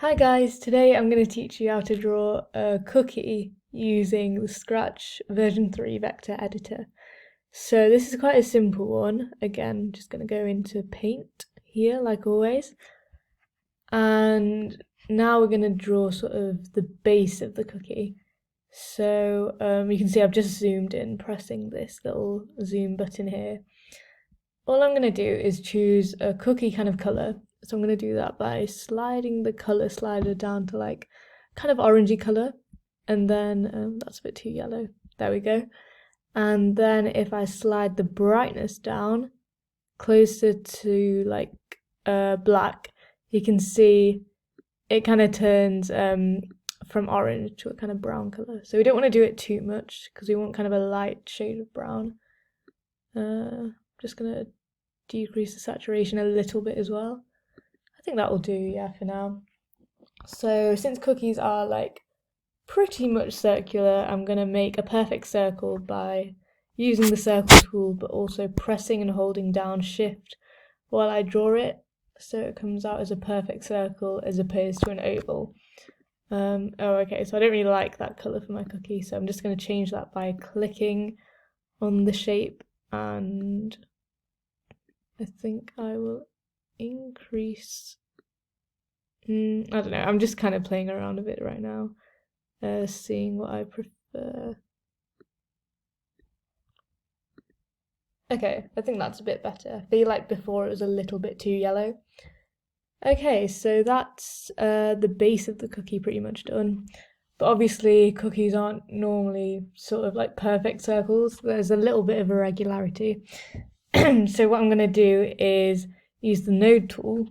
Hi guys, today I'm going to teach you how to draw a cookie using the Scratch version 3 vector editor. So this is quite a simple one. Again, just going to go into Paint here like always. And now we're going to draw sort of the base of the cookie. So you can see I've just zoomed in pressing this little zoom button here. All I'm going to do is choose a cookie kind of colour. So I'm going to do that by sliding the colour slider down to like kind of orangey colour. And then, that's a bit too yellow. There we go. And then if I slide the brightness down closer to like black, you can see it kind of turns from orange to a kind of brown colour. So we don't want to do it too much because we want kind of a light shade of brown. Just going to decrease the saturation a little bit as well. I think that will do, yeah, for now. So since cookies are like pretty much circular, I'm going to make a perfect circle by using the circle tool, but also pressing and holding down shift while I draw it, so it comes out as a perfect circle as opposed to an oval. Okay, so I don't really like that colour for my cookie, so I'm just going to change that by clicking on the shape, and I think I will increase. I don't know, I'm just kind of playing around a bit right now, seeing what I prefer. Okay, I think that's a bit better. I feel like before it was a little bit too yellow. Okay, so that's the base of the cookie pretty much done. But obviously cookies aren't normally sort of like perfect circles. There's a little bit of irregularity. So what I'm going to do is use the node tool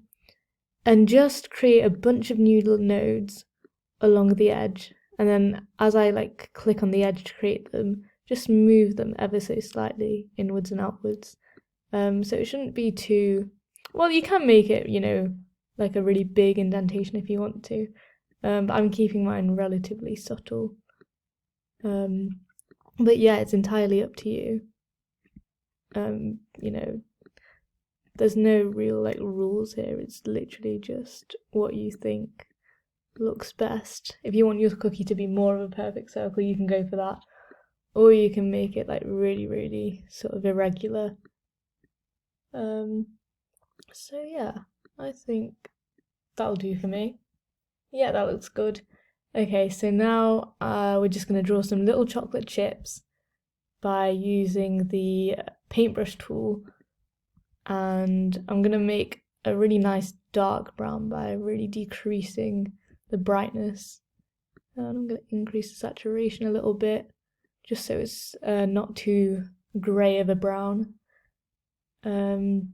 and just create a bunch of new little nodes along the edge. And then as I like click on the edge to create them, just move them ever so slightly inwards and outwards. So it shouldn't be too, well, you can make it, like a really big indentation if you want to. But I'm keeping mine relatively subtle. But yeah, it's entirely up to you. There's no real like rules here. It's literally just what you think looks best. If you want your cookie to be more of a perfect circle, you can go for that. Or you can make it like really, really sort of irregular. So yeah, I think that'll do for me. Yeah, that looks good. Okay, so now we're just going to draw some little chocolate chips by using the paintbrush tool, and I'm going to make a really nice dark brown by really decreasing the brightness, and I'm going to increase the saturation a little bit just so it's not too grey of a brown, and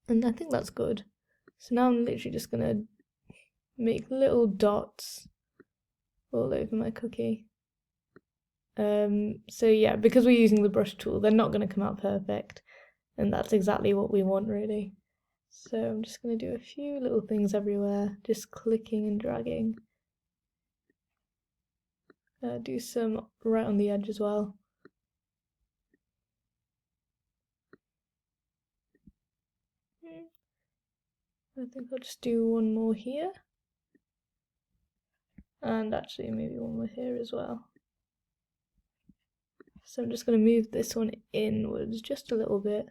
I think that's good. So now I'm literally just going to make little dots all over my cookie. So yeah, because we're using the brush tool, they're not going to come out perfect, and that's exactly what we want really. So I'm just going to do a few little things everywhere, just clicking and dragging. Do some right on the edge as well. I think I'll just do one more here. And actually maybe one more here as well. So I'm just going to move this one inwards just a little bit.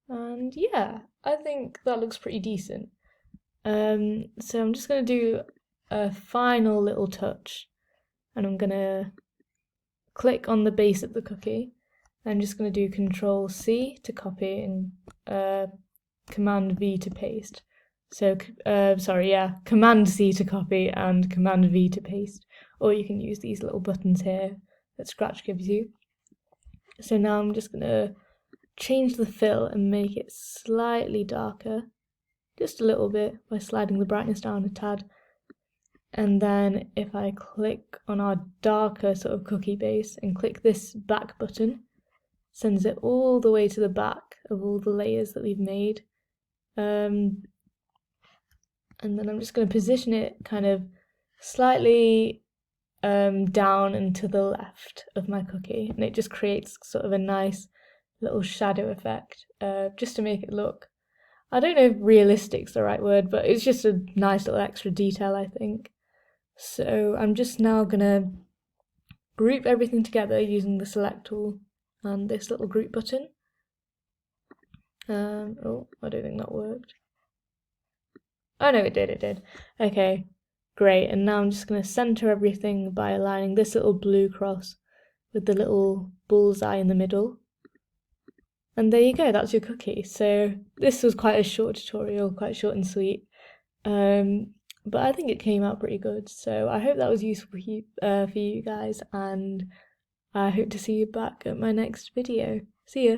And yeah, I think that looks pretty decent. So I'm just going to do a final little touch, and I'm going to click on the base of the cookie. I'm just going to do Control C to copy and Command V to paste. So, Command C to copy and Command V to paste. Or you can use these little buttons here that Scratch gives you. So now I'm just going to change the fill and make it slightly darker, just a little bit, by sliding the brightness down a tad. And then if I click on our darker sort of cookie base and click this back button, sends it all the way to the back of all the layers that we've made. And then I'm just going to position it kind of slightly down and to the left of my cookie, and it just creates sort of a nice little shadow effect, just to make it look, I don't know if realistic's the right word, but it's just a nice little extra detail, I think. So I'm just now gonna group everything together using the select tool and this little group button. Oh, I don't think that worked. Oh no, it did. Okay, great. And now I'm just going to center everything by aligning this little blue cross with the little bullseye in the middle. And there you go, that's your cookie. So this was quite a short tutorial, quite short and sweet. But I think it came out pretty good. So I hope that was useful for you guys, and I hope to see you back at my next video. See ya!